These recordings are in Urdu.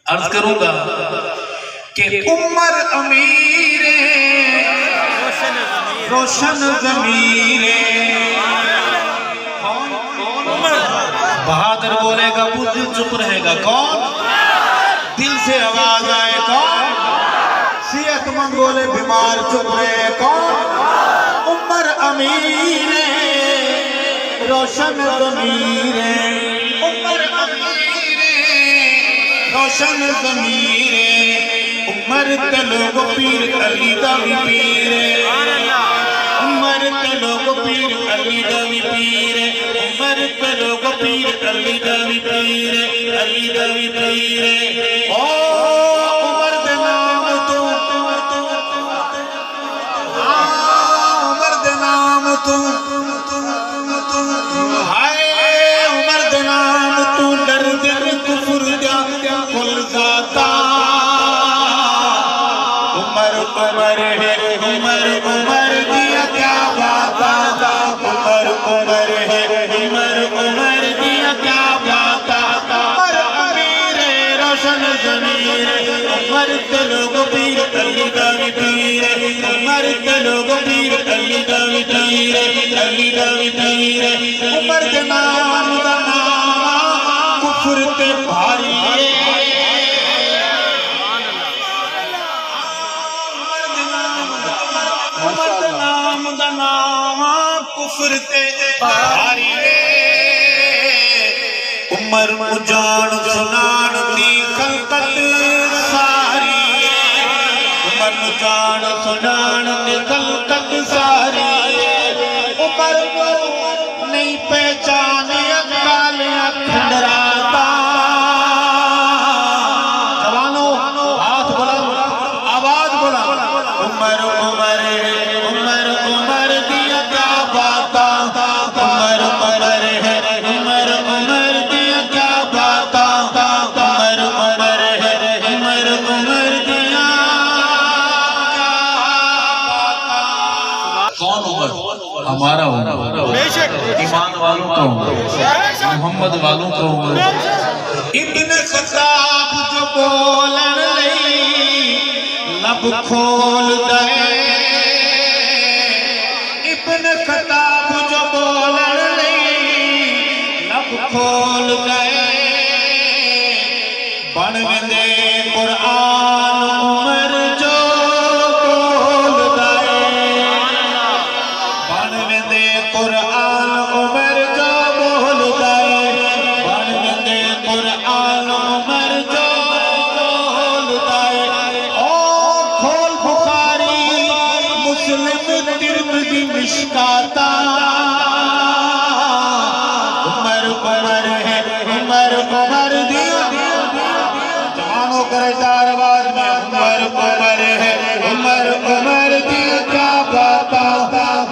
عرض کروں گا کہ عمر امیر روشن ضمیر بہادر بولے گا بزدل چپ رہے گا کون؟ دل سے آواز آئے کون؟ صحت مند بولے بیمار چپ رہے کون؟ عمر امیر روشن ضمیر عمر امیر روشن ضمیر عمر تلوگ پیر علی دا بھی پیر عمر تلوگ پیر علی دا بھی پیر عمر تلوگ پیر علی دا بھی پیر علی دا بھی پیر او عمر دے نام تو عمر دے نام تو ہائے عمر دے نام تو ڈر در کفر دا کل ذاتا عمر ہے عمر عمر دیا کیا باتا عمر عمر ہے عمر عمر دیا کیا باتا عمر امیر روشن ضمیر عمر تلوگ پیر علی دا بھی پیر عمر تلوگ پیر علی دا بھی پیر علی دا بھی پیر عمر کے نام دا نام کفر تے بھاری کفر تے بھاری عمر مجان سنان دی خلقت ساری عمر مجان سنان دی خلقت ساری عمر نہیں پہچانے اکال کھنڈراتا جوانو ہاتھ بلا آواز بلا عمر عمر عمر عمر دیا کیا باتا عمر عمر ہے عمر عمر دیا کیا باتا عمر عمر ہے عمر عمر دیا کون عمر؟ ہمارا عمر ایمان والوں کا عمر محمد والوں کا عمر ابن خطاب جو بولن لئی لب کھول دے ابن خطاب جو بولن لئی لب کھول دے بن وندے قرآن عمر جو بول دے بن وندے قرآن عمر جو بول دے بن وندے قرآن عمر جو بول دے او کھول بخاری مسلم ترمذی مشکاتا عمر عمر ہے عمر عمر دیا جوانوں کرے چار آواز میں عمر عمر ہے عمر عمر دیا کیا باتا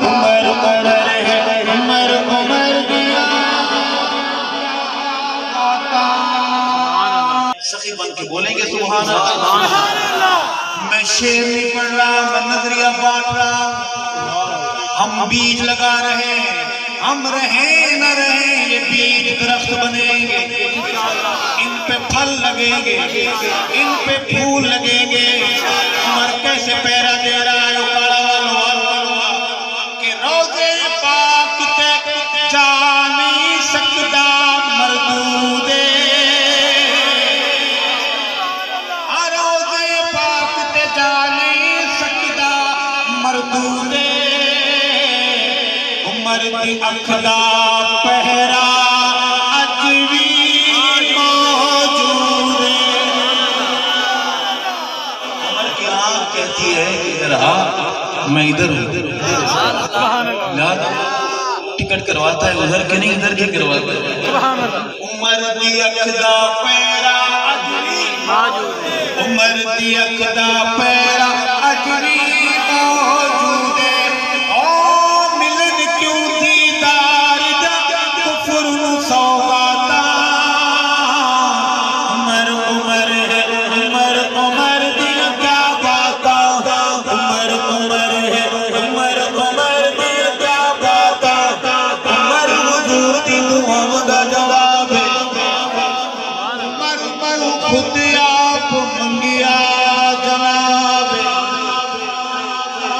عمر عمر ہے عمر عمر دیا سخی بن کے بولیں گے سبحان اللہ میں شعر نہیں پڑھ رہا میں نظریہ بانٹ رہا ہم بیج لگا رہے ہیں ہم رہیں نہ رہیں یہ بیج درخت بنیں گے ان پہ پھل لگیں گے ان پہ پھول لگیں گے عمر کیسے پیرا دے رہا ہے اکاڑا والوں کہ روضے پاک تے جا نہیں سکتا مردودے روضے پاک تے جا نہیں سکتا مردودے عمر دی اکھ دا پہرا اج بھی موجود ہے عمر کی آنکھ کہتی ہے کہ ادھر آ میں ادھر ہوں لہذا ٹکٹ کرواتا ہے ادھر کے نہیں ادھر کے کرواتا ہے عمر دی اکھ دا پہرا اج بھی موجود ہے عمر دی اکھ دا پہرا اج بھی موجود ہے خود منگیا جناب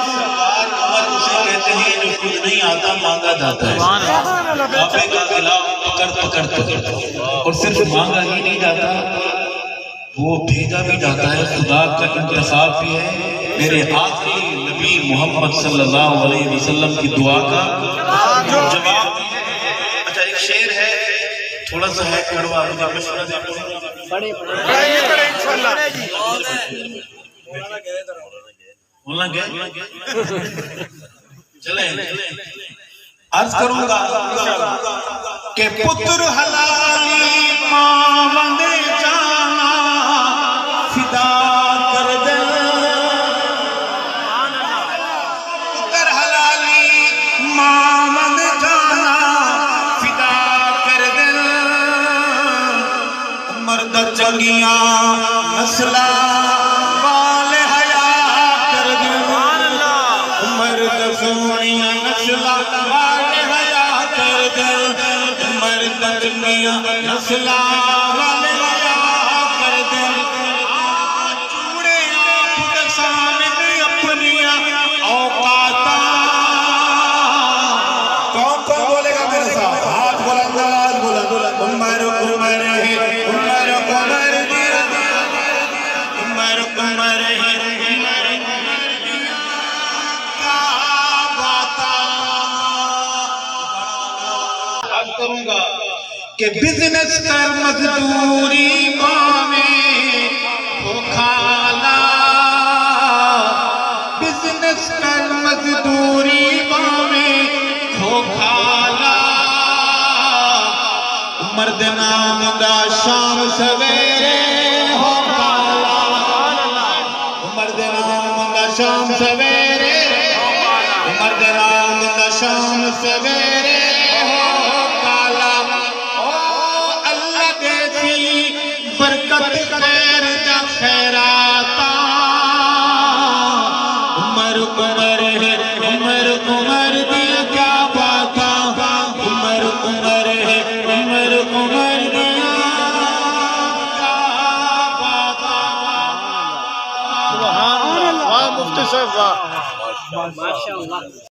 سرکار عمر اسے کہتے ہیں جو خود نہیں آتا مانگا جاتا ہے کعبے کا قلعہ پکڑ اور صرف مانگا ہی نہیں جاتا وہ بھیجا بھی جاتا ہے خدا کا انتخاب بھی ہے میرے آخری نبی محمد صلی اللہ علیہ وسلم کی دعا کا جواب بھی ہے اچھا ایک شعر ہے تھوڑا سا ہے کڑوا مجھے مشورہ دے بولنا گیا چلیں عرض کروں گا کہ پتر حلالی ماں جانا فدا کر دل پتر حلالی ماں جانا فدا کر دل مرد چنگیاں نسلہ والے حیا کر دل مرد سونیاں نسلہ والے حیا کر دل مرد چنگیاں نسلہ والے حیا کر دل چوڑے آپ سامنے اپنیاں اوقاتاں کون کون بولے گا میرے ساتھ ہاتھ بلند آواز بلند عمر عمر ہے عمر عمر دیا عمر عمر ہے کروں گا کہ بزنس کر مزدوری پاویں ہو کھالا بزنس کر مزدوری پاویں ہو کھالا مرد نام دا شام سویرے ہو کھالا مرد نام دا شام سویرے مرد نام دا شام سویرے برکت خیر دا خیراتا عمر عمر ہے عمر عمر دیا کیا باتا عمر عمر ہے عمر عمر دیا کیا باتا سبحان اللہ مفتی صاحب ماشاءاللہ